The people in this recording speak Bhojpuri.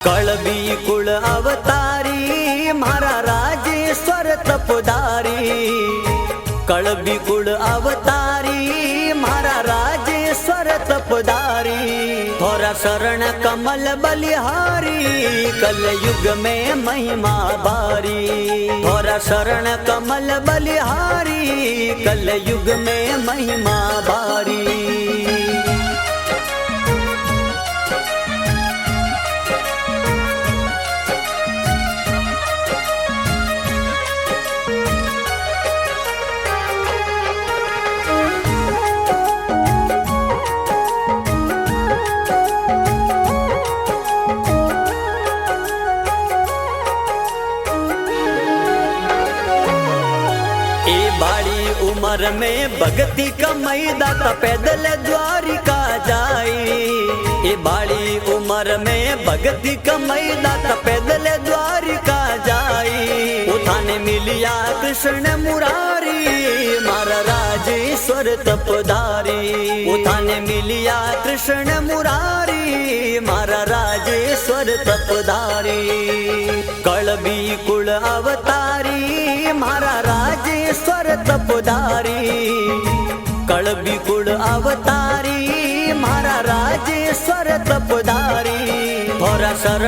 कळबी कुळ अवतारी मारा राजेश्वर तपदारी। कळबी कुळ अवतारी मारा राजेश्वर तपदारी। थोरा शरण कमल बलिहारी कलयुग में महिमा भारी। थोरा शरण कमल बलिहारी कलयुग में महिमा भारी। बाड़ी उम्र में भक्ति कमाई दाता पैदल द्वारिका जाई। ये बाड़ी उम्र में भक्ति कमाई दाता पैदल द्वारिका जाई। उठाने मिलिया कृष्ण मुरारी मारा राजेश्वर तपदारी। उठाने मिलिया कृष्ण मुरारी मारा राजेश्वर तपदारी। कळबी कुळ अवतारी मारा राजेश्वर तपदारी। कळबी कुळ अवतारी मारा राजेश्वर तपदारी। थोरा शरण